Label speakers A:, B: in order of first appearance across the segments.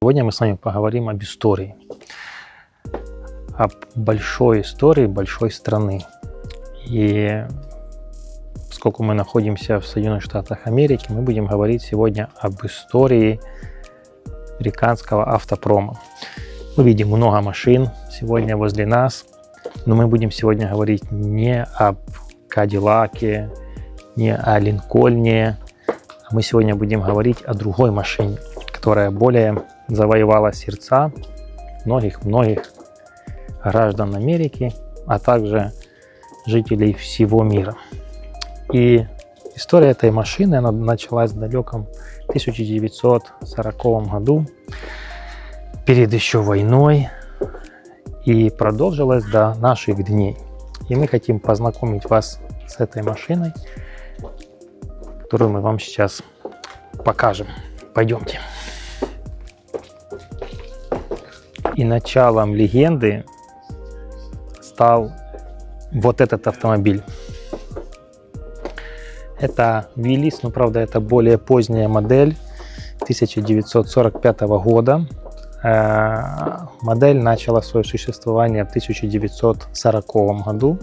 A: Сегодня мы с вами поговорим об истории. Об большой истории большой страны. И поскольку мы находимся в Соединенных Штатах Америки, мы будем говорить сегодня об истории американского автопрома. Мы видим много машин сегодня возле нас, но мы будем сегодня говорить не об Кадиллаке, не о Линкольне. Мы сегодня будем говорить о другой машине, которая более завоевала сердца многих граждан Америки, а также жителей всего мира. И история этой машины, она началась в далеком 1940 году, перед еще войной, и продолжилась до наших дней. И мы хотим познакомить вас с этой машиной, которую мы вам сейчас покажем. Пойдемте. И началом легенды стал вот этот автомобиль. Это Willys, но правда это более поздняя модель 1945 года. Модель начала свое существование в 1940 году.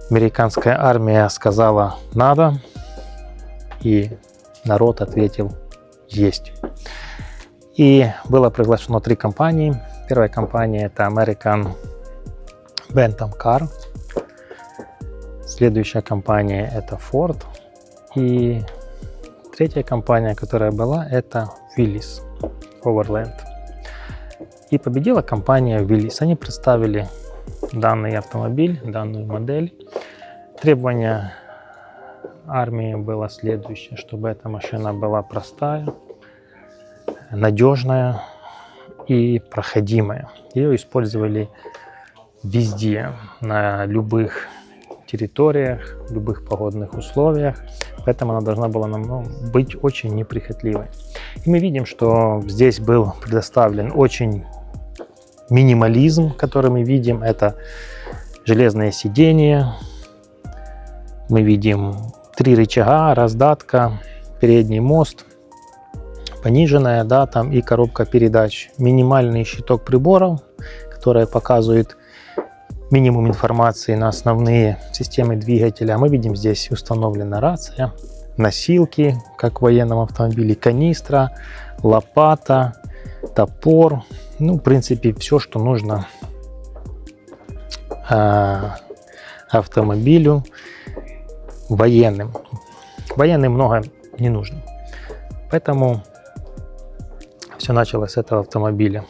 A: Американская армия сказала «надо», и народ ответил «есть». И было приглашено 3 компании. Первая компания — это American Bentham Car. Следующая компания — это Ford. И третья компания, которая была, это Willys Overland. И победила компания Willys. Они представили данный автомобиль, данную модель. Требование армии было следующее, чтобы эта машина была простая, надежная и проходимая. Ее использовали везде, на любых территориях, в любых погодных условиях, поэтому она должна была быть очень неприхотливой. И мы видим, что здесь был предоставлен очень минимализм, который мы видим. Это железное сиденье, мы видим 3 рычага, раздатка, передний мост, пониженная, да, там и коробка передач, минимальный щиток приборов, который показывает минимум информации на основные системы двигателя. Мы видим, здесь установлена рация, носилки, как в военном автомобиле, канистра, лопата, топор. Ну, в принципе, все, что нужно автомобилю военным. Военным много не нужно. Поэтому все началось с этого автомобиля.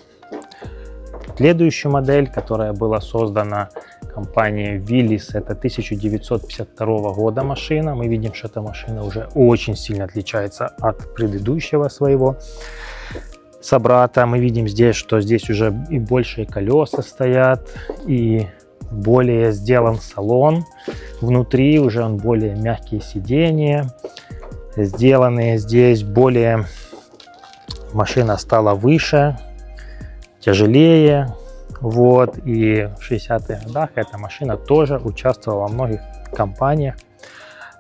A: Следующая модель, которая была создана компанией Willys, это 1952 года машина. Мы видим, что эта машина уже очень сильно отличается от предыдущего своего собрата. Мы видим здесь, что здесь уже и большие колеса стоят, и более сделан салон. Внутри уже он более мягкие сиденья, сделанные здесь более... Машина стала выше, тяжелее. Вот. И в 60-х годах эта машина тоже участвовала во многих кампаниях,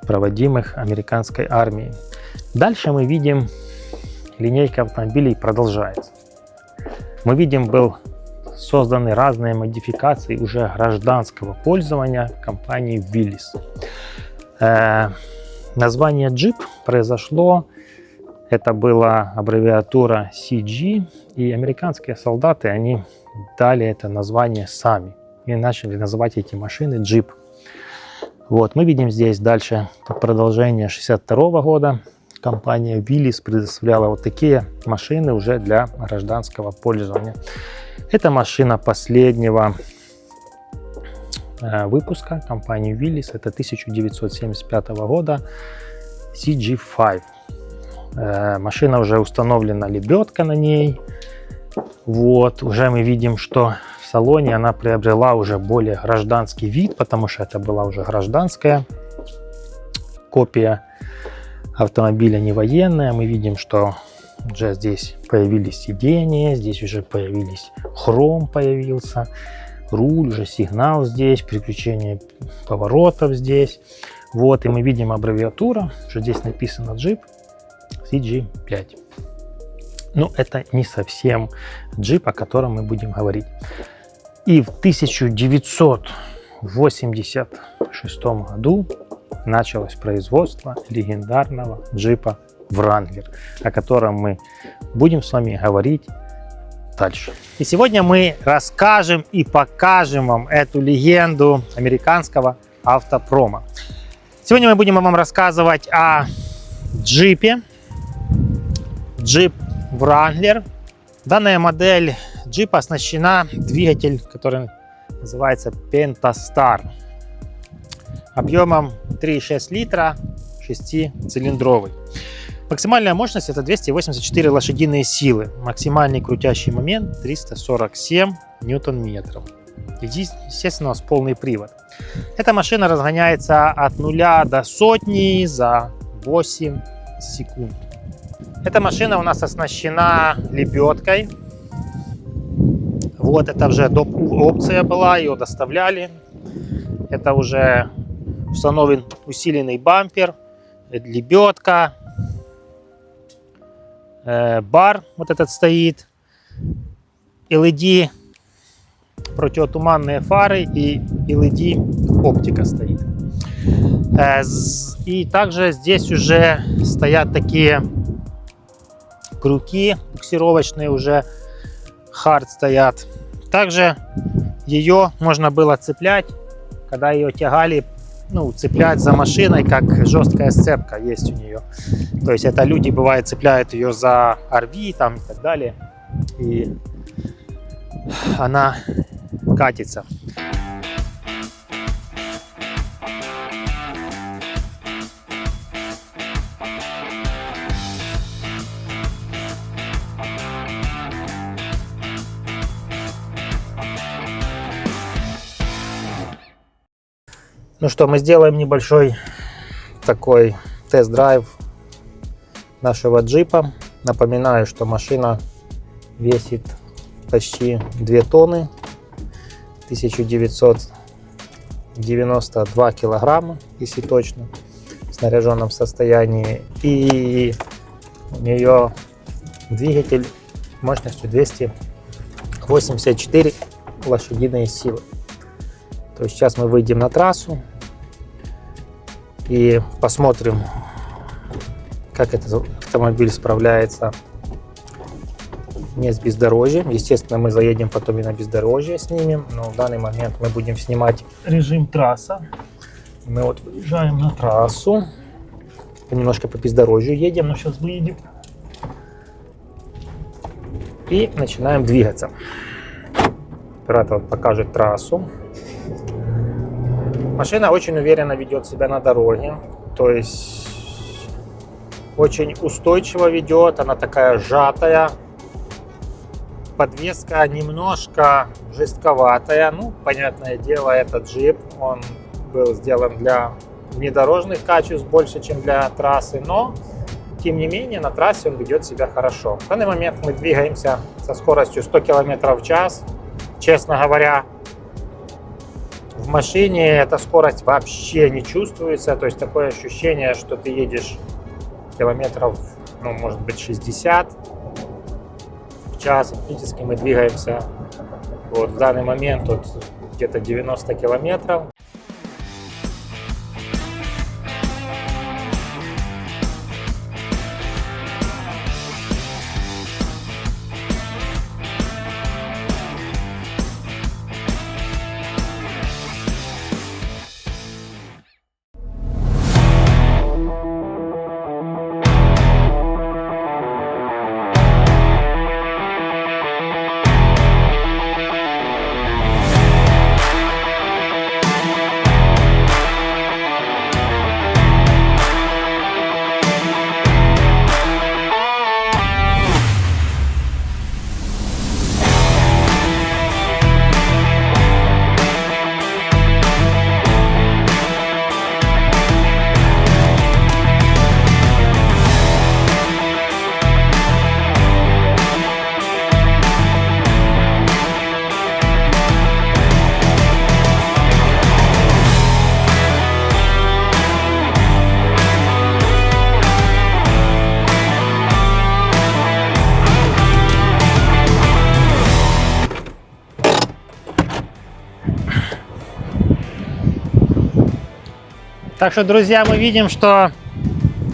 A: проводимых американской армией. Дальше мы видим, линейка автомобилей продолжается. Мы видим, был созданы разные модификации уже гражданского пользования компании Willys. Название Jeep произошло, это была аббревиатура CG, и американские солдаты, они дали это название сами и начали называть эти машины Jeep. Вот, мы видим здесь дальше продолжение 62 года. Компания Willys предоставляла вот такие машины уже для гражданского пользования. Это машина последнего выпуска компании Willys, это 1975 года, CG5. Машина уже установлена лебедка на ней. Вот, уже мы видим, что в салоне она приобрела уже более гражданский вид, потому что это была уже гражданская копия автомобиля, не военная. Мы видим, что уже здесь появились сиденья, здесь уже появились хром появился, руль, уже сигнал здесь, переключение поворотов здесь. Вот, и мы видим аббревиатура, что здесь написано Jeep CG5. Но это не совсем джип, о котором мы будем говорить. И в 1986 году началось производство легендарного джипа Wrangler, о котором мы будем с вами говорить дальше. И сегодня мы расскажем и покажем вам эту легенду американского автопрома. Сегодня мы будем вам рассказывать о джипе, джип Wrangler. Данная модель джипа оснащена двигателем, который называется Pentastar, объемом 3,6 литра, 6-цилиндровый. Максимальная мощность это 284 лошадиные силы, максимальный крутящий момент 347 ньютон-метров. Естественно, у нас полный привод. Эта машина разгоняется от 0 до 100 за 8 секунд. Эта машина у нас оснащена лебедкой. Вот это уже доп. Опция была, ее доставляли. Это уже установлен усиленный бампер, лебедка, бар вот этот стоит, LED противотуманные фары и LED оптика стоит. И также здесь уже стоят такие крюки буксировочные, уже хард стоят. Также ее можно было цеплять, когда ее тягали, ну, цеплять за машиной, как жесткая сцепка есть у нее. То есть это люди, бывает, цепляют ее за RV там и так далее, и она катится. Ну что, мы сделаем небольшой такой тест-драйв нашего джипа. Напоминаю, что машина весит почти 2 тонны, 1992 килограмма, если точно, в снаряженном состоянии. И у нее двигатель мощностью 284 лошадиные силы. То есть сейчас мы выйдем на трассу и посмотрим, как этот автомобиль справляется не с бездорожьем. Естественно, мы заедем потом и на бездорожье снимем, но в данный момент мы будем снимать режим трасса. Мы вот выезжаем на трассу, немножко по бездорожью едем, но сейчас выедем и начинаем двигаться. Оператор покажет трассу. Машина очень уверенно ведет себя на дороге, то есть очень устойчиво ведет, она такая сжатая. Подвеска немножко жестковатая, ну, понятное дело, этот джип, он был сделан для внедорожных качеств больше, чем для трассы, но, тем не менее, на трассе он ведет себя хорошо. В данный момент мы двигаемся со скоростью 100 км в час, честно говоря. В машине эта скорость вообще не чувствуется, то есть такое ощущение, что ты едешь километров, ну, может быть, 60 в час. Фактически мы двигаемся вот в данный момент вот где-то 90 километров. Так что, друзья, мы видим, что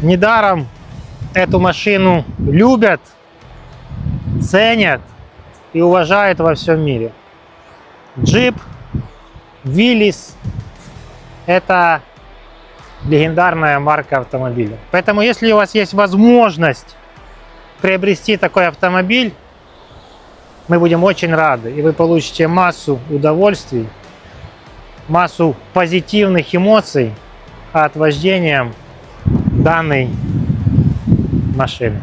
A: недаром эту машину любят, ценят и уважают во всем мире. Jeep Willys – это легендарная марка автомобиля. Поэтому, если у вас есть возможность приобрести такой автомобиль, мы будем очень рады, и вы получите массу удовольствий, массу позитивных эмоций от вождения данной машины.